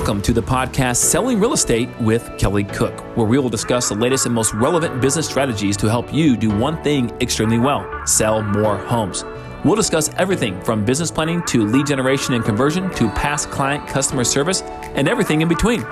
Welcome to the podcast Selling Real Estate with Kelly Cook, where we will discuss the latest and most relevant business strategies to help you do one thing extremely well: sell more homes. We'll discuss everything from business planning to lead generation and conversion to past client customer service and everything in between.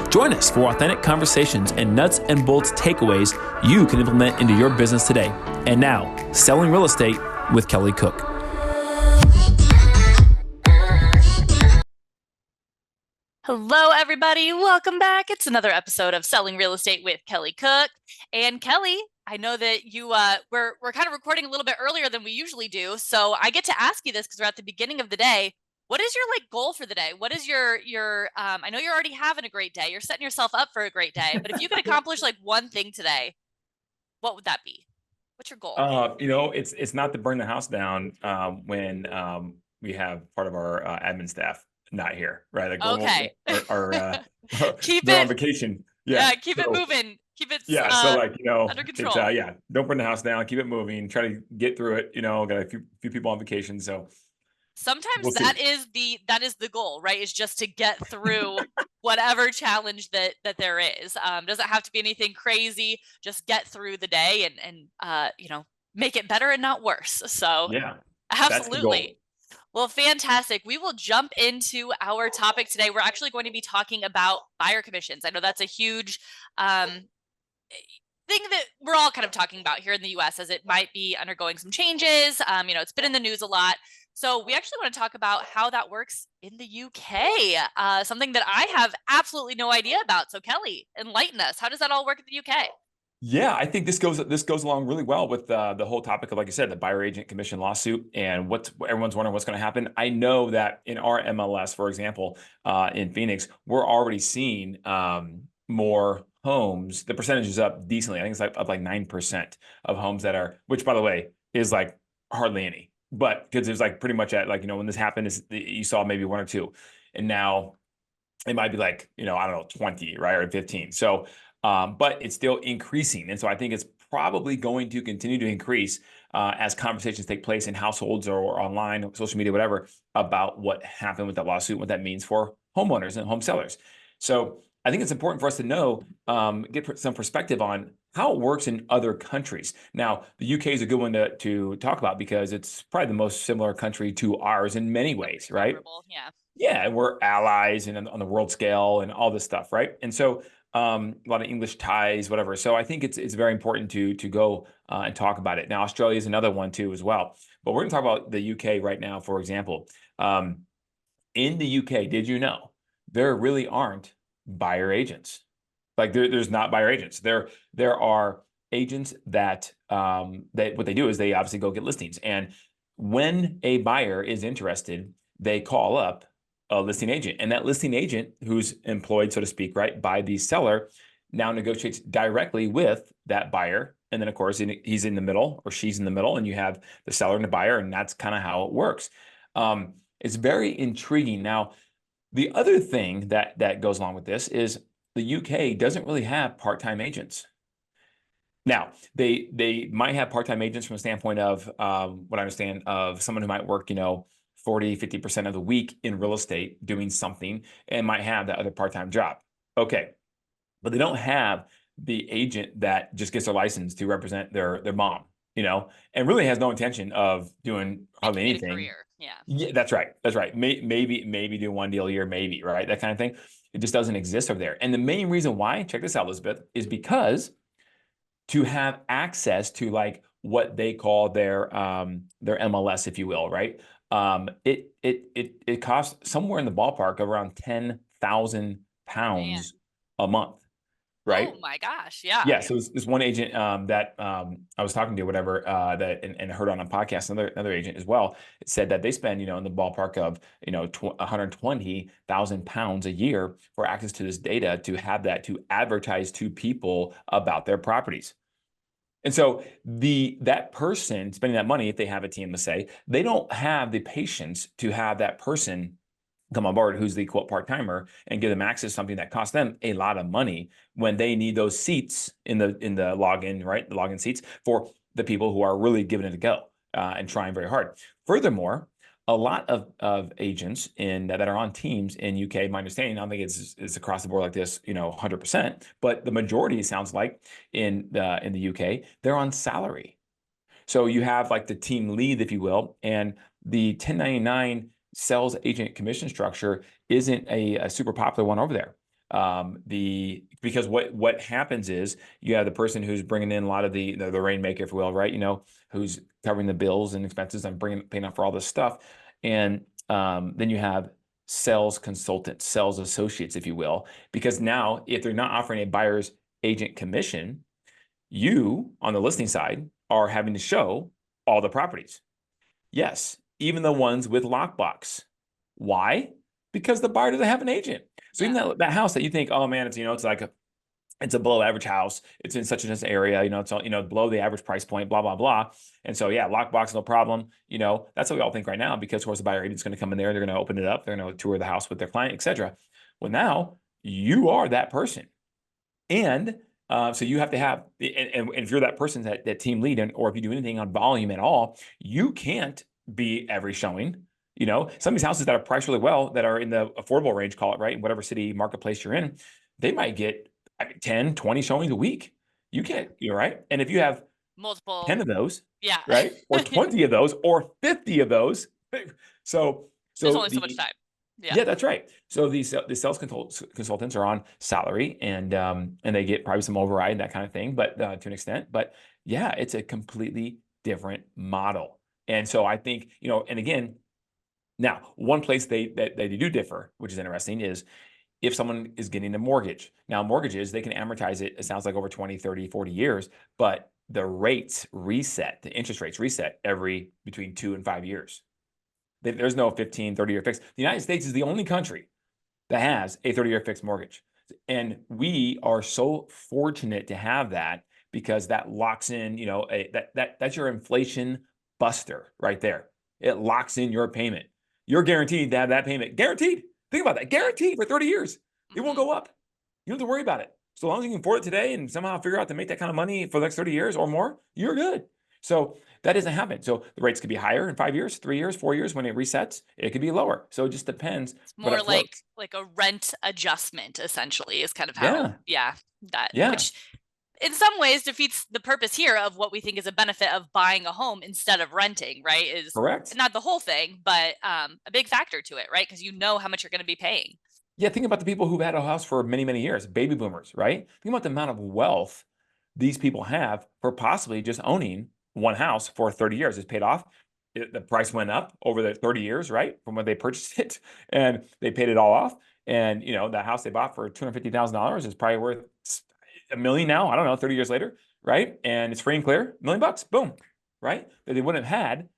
Join us for authentic conversations and nuts and bolts takeaways you can implement into your business today. And now, Selling Real Estate with Kelly Cook. Hello, everybody. Welcome back. It's another episode of Selling Real Estate with Kelly Cook. And Kelly, I know that we're kind of recording a little bit earlier than we usually do, so I get to ask you this because we're at the beginning of the day. What is your goal for the day? What is your I know you're already having a great day. You're setting yourself up for a great day, but if you could accomplish one thing today, what would that be? What's your goal? It's not to burn the house down when we have part of our admin staff not here, right? Okay. Keep they're on vacation. Keep it moving. Keep it under control. Don't burn the house down. Keep it moving. Try to get through it. Got a few people on vacation, so sometimes that is the goal, right? Is just to get through whatever challenge that there is. Doesn't have to be anything crazy. Just get through the day and make it better and not worse. So yeah, absolutely. Well, fantastic. We will jump into our topic today. We're actually going to be talking about buyer commissions. I know that's a huge thing that we're all kind of talking about here in the US as it might be undergoing some changes. It's been in the news a lot. So we actually want to talk about how that works in the UK, something that I have absolutely no idea about. So Kelly, enlighten us. How does that all work in the UK? Yeah, I think this goes along really well with the whole topic of, like I said, the buyer agent commission lawsuit and what everyone's wondering what's going to happen. I know that in our MLS, for example, in Phoenix, we're already seeing more homes. The percentage is up decently. I think it's up 9% of homes that are, which by the way is hardly any, but because there's pretty much at when this happened, you saw maybe one or two, and now it might be I don't know, 20, right, or 15. So. But it's still increasing. And so I think it's probably going to continue to increase as conversations take place in households or online, social media, whatever, about what happened with that lawsuit, what that means for homeowners and home sellers. So I think it's important for us to know, get some perspective on how it works in other countries. Now, the UK is a good one to talk about because it's probably the most similar country to ours in many ways, right? Yeah. Yeah, we're allies and on the world scale and all this stuff, right? And so a lot of English ties, whatever. So I think it's very important to go and talk about it. Now, Australia is another one too as well. But we're going to talk about the UK right now, for example. In the UK, did you know there really aren't buyer agents? There's not buyer agents. There are agents that what they do is they obviously go get listings. And when a buyer is interested, they call up a listing agent, and that listing agent, who's employed, so to speak, right, by the seller, now negotiates directly with that buyer. And then of course he's in the middle, or she's in the middle, and you have the seller and the buyer, and that's kind of how it works. It's very intriguing. Now, the other thing that goes along with this is the UK doesn't really have part-time agents. Now, they might have part-time agents from a standpoint of what I understand of someone who might work, 40, 50% of the week in real estate doing something and might have that other part-time job. Okay. But they don't have the agent that just gets their license to represent their mom, and really has no intention of doing hardly anything. Career. Yeah, that's right. That's right. Maybe do one deal a year, maybe, right? That kind of thing. It just doesn't exist over there. And the main reason why, check this out, Elizabeth, is because to have access to what they call their MLS, if you will, right? It costs somewhere in the ballpark of around £10,000 a month, right? Oh my gosh, yeah. Yeah. So this one agent that I was talking to, whatever, that and heard on a podcast, another agent as well, it said that they spend in the ballpark of £120,000 a year for access to this data, to have that to advertise to people about their properties. And so that person spending that money, if they have a team, let's say, they don't have the patience to have that person come on board who's the quote part-timer and give them access to something that costs them a lot of money when they need those seats in the login, right? The login seats for the people who are really giving it a go and trying very hard. Furthermore, a lot of agents that are on teams in UK, my understanding, I don't think it's across the board like this, 100%, but the majority, it sounds like, in the UK, they're on salary. So you have like the team lead, if you will, and the 1099 sales agent commission structure isn't a super popular one over there. Because what happens is you have the person who's bringing in a lot of the rainmaker, if you will, right? Who's covering the bills and expenses and paying out for all this stuff, and then you have sales consultants, sales associates, if you will, because now if they're not offering a buyer's agent commission, you on the listing side are having to show all the properties. Yes, even the ones with lockbox. Why? Because the buyer doesn't have an agent. So even that house that you think, oh man, it's a below average house. It's in such and such area, it's below the average price point, blah, blah, blah. And so, yeah, lockbox, no problem. That's what we all think right now, because of course the buyer agent's going to come in there, they're going to open it up, they're going to tour the house with their client, etc. Well, now you are that person. And so you have to have, and if you're that person, that team lead, or if you do anything on volume at all, you can't be every showing. Some of these houses that are priced really well, that are in the affordable range, call it, right, in whatever city marketplace you're in, they might get 10, 20 showings a week. You can't, right? And if you have multiple 10 of those, yeah, right, or 20 of those, or 50 of those, so there's only so much time. Yeah, that's right. So the sales consultants are on salary, and they get probably some override, that kind of thing, but to an extent. But yeah, it's a completely different model. And so I think, and again, now one place they do differ, which is interesting, is if someone is getting a mortgage. Now mortgages, they can amortize it, it sounds like, over 20, 30, 40 years, but the rates reset, the interest rates reset every between 2 and 5 years. There's no 15, 30-year fix. The United States is the only country that has a 30-year fixed mortgage. And we are so fortunate to have that, because that locks in, that's your inflation buster right there. It locks in your payment. You're guaranteed to have that payment. Guaranteed. Think about that. Guaranteed for 30 years. It won't go up. You don't have to worry about it. So long as you can afford it today and somehow figure out to make that kind of money for the next 30 years or more, you're good. So that doesn't happen. So the rates could be higher in 5 years, 3 years, 4 years. When it resets, it could be lower. So it just depends. It's more like a rent adjustment, essentially, is kind of how, which in some ways defeats the purpose here of what we think is a benefit of buying a home instead of renting, right? Is correct. Not the whole thing, but a big factor to it, right? Because you know how much you're going to be paying. Yeah, think about the people who've had a house for many, many years, baby boomers, right? Think about the amount of wealth these people have for possibly just owning one house for 30 years. It's paid off. The price went up over the 30 years, right, from when they purchased it, and they paid it all off. And the house they bought for $250,000 is probably worth $1 million now. I don't know, 30 years later, right? And it's free and clear, $1 million, boom, right? That they wouldn't have had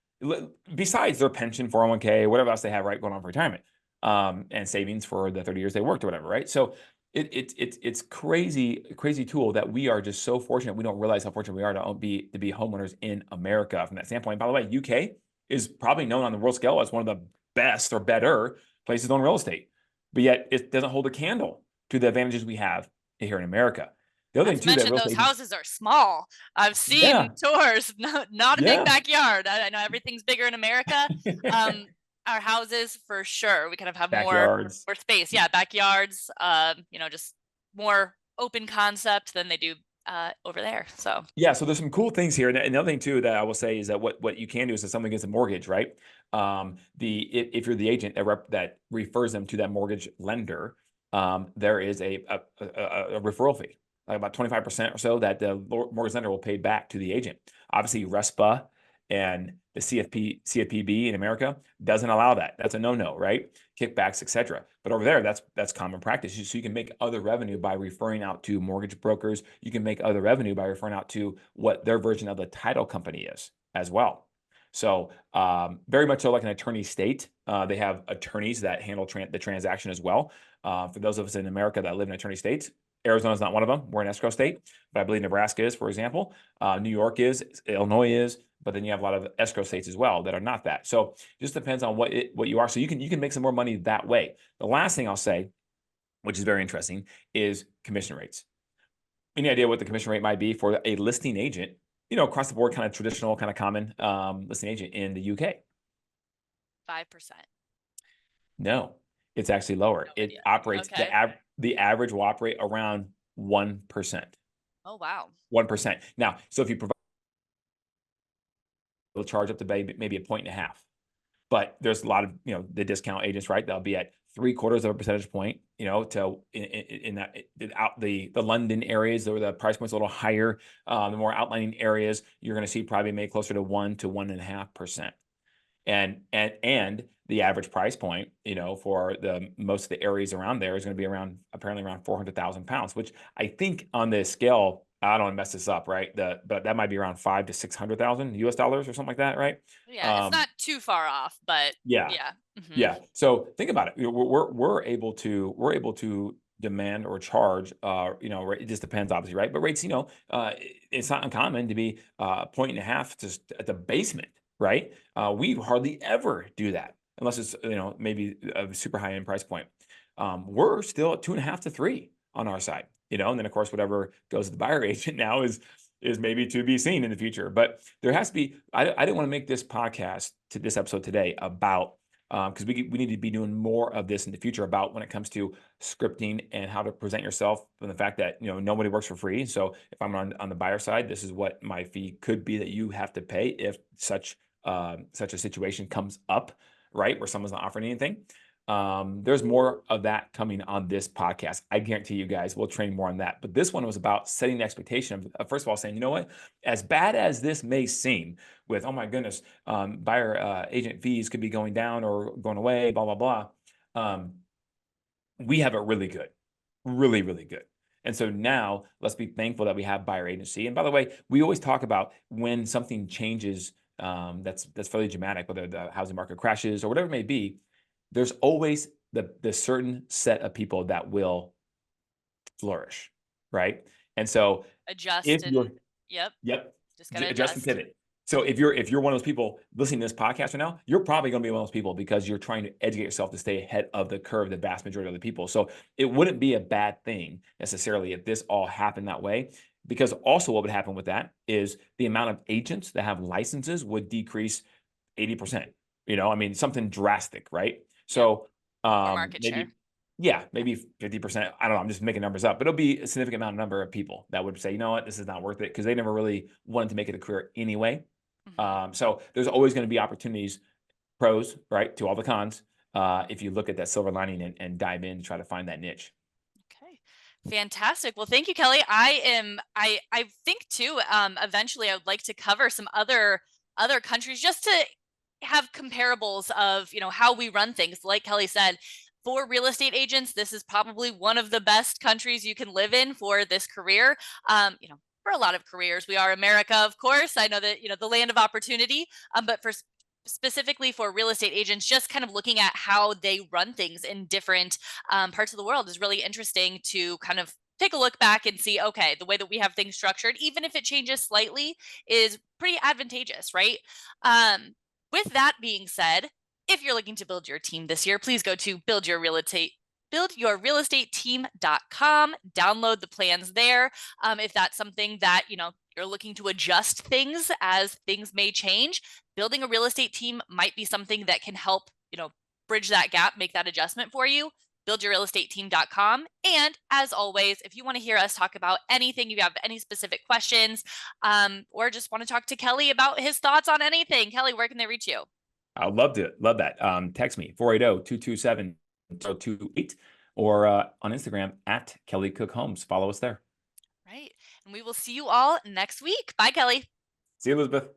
besides their pension, 401k, whatever else they have, right, going on for retirement, and savings for the 30 years they worked or whatever, right? So it's crazy tool that we are just so fortunate. We don't realize how fortunate we are to be homeowners in America from that standpoint. By the way, UK is probably known on the world scale as one of the best or better places to own real estate, but yet it doesn't hold a candle to the advantages we have here in America. The other thing too, that those houses are small. I've seen tours, not a big backyard. I know everything's bigger in America. Our houses, for sure, we kind of have more space. Yeah, backyards. Just more open concept than they do over there. So yeah, so there's some cool things here. And another thing too that I will say is that what you can do is if someone gets a mortgage, right? If you're the agent that refers them to that mortgage lender, there is a referral fee, like about 25% or so, that the mortgage lender will pay back to the agent. Obviously, RESPA and the CFPB in America doesn't allow that. That's a no-no, right? Kickbacks, etc. But over there, that's common practice. So you can make other revenue by referring out to mortgage brokers. You can make other revenue by referring out to what their version of the title company is as well. So very much so like an attorney state. They have attorneys that handle the transaction as well. For those of us in America that live in attorney states, Arizona is not one of them. We're an escrow state, but I believe Nebraska is, for example. New York is, Illinois is, but then you have a lot of escrow states as well that are not that. So it just depends on what you are. So you can make some more money that way. The last thing I'll say, which is very interesting, is commission rates. Any idea what the commission rate might be for a listing agent, across the board, kind of traditional, kind of common listing agent in the UK? 5%. No, it's actually lower. No It idea. operates, Okay. the average will operate around 1%. Oh, wow. 1%. Now, so if you provide, they'll charge up to maybe a point and a half. But there's a lot of, the discount agents, right? They'll be at 3/4 of a percentage point, to in that out the London areas where the price point's a little higher. The more outlining areas, you're going to see probably maybe closer to 1 to 1.5%. And the average price point, for the most of the areas around there is going to be apparently around 400,000 pounds, which I think on the scale, I don't want to mess this up, right? But that might be around 5 to 600,000 US dollars or something like that, right? Yeah, it's not too far off, but Yeah, yeah. yeah. So think about it. We're able to demand or charge. It just depends, obviously, right? But rates, it's not uncommon to be a point and a half just at the basement, right? We hardly ever do that unless it's maybe a super high end price point. We're still at 2.5 to 3 on our side, and then of course whatever goes to the buyer agent now is maybe to be seen in the future. But there has to be. I didn't want to make this this episode today about because we need to be doing more of this in the future about when it comes to scripting and how to present yourself, and the fact that nobody works for free. So if I'm on the buyer side, this is what my fee could be that you have to pay if such a situation comes up, right, where someone's not offering anything. There's more of that coming on this podcast. I guarantee you guys we'll train more on that. But this one was about setting the expectation of first of all, saying, you know what, as bad as this may seem with, oh my goodness, buyer agent fees could be going down or going away, blah, blah, blah. We have it really good, really, really good. And so now let's be thankful that we have buyer agency. And by the way, we always talk about when something changes, that's fairly dramatic, whether the housing market crashes or whatever it may be, there's always the certain set of people that will flourish, right? And so if Adjust you're, and yep, yep, just gotta adjust and adjust. pivot. So if you're one of those people listening to this podcast right now, you're probably going to be one of those people because you're trying to educate yourself to stay ahead of the curve, the vast majority of the people. So it wouldn't be a bad thing necessarily if this all happened that way, because also what would happen with that is the amount of agents that have licenses would decrease 80%. Something drastic, right? So More market share. maybe 50%. I don't know. I'm just making numbers up, but it'll be a significant number of people that would say, you know what, this is not worth it, because they never really wanted to make it a career anyway. So there's always going to be opportunities, pros, right, to all the cons, if you look at that silver lining and dive in to try to find that niche. Okay. Fantastic. Well, thank you, Kelly. I think too, eventually I would like to cover some other countries just to have comparables of, how we run things. Like Kelly said, for real estate agents, this is probably one of the best countries you can live in for this career. For a lot of careers, we are America, of course. I know that, the land of opportunity, but specifically for real estate agents, just kind of looking at how they run things in different parts of the world is really interesting to kind of take a look back and see, okay, the way that we have things structured, even if it changes slightly, is pretty advantageous, right? With that being said, if you're looking to build your team this year, please go to buildyourrealestateteam.com, download the plans there. If that's something that, you're looking to adjust things as things may change, building a real estate team might be something that can help, bridge that gap, make that adjustment for you. Buildyourrealestateteam.com. And as always, if you want to hear us talk about anything, you have any specific questions, or just want to talk to Kelly about his thoughts on anything, Kelly, where can they reach you? I'd love that. Text me 480-227-028 or on Instagram at Kelly Cook Homes. Follow us there. Right. And we will see you all next week. Bye, Kelly. See you, Elizabeth.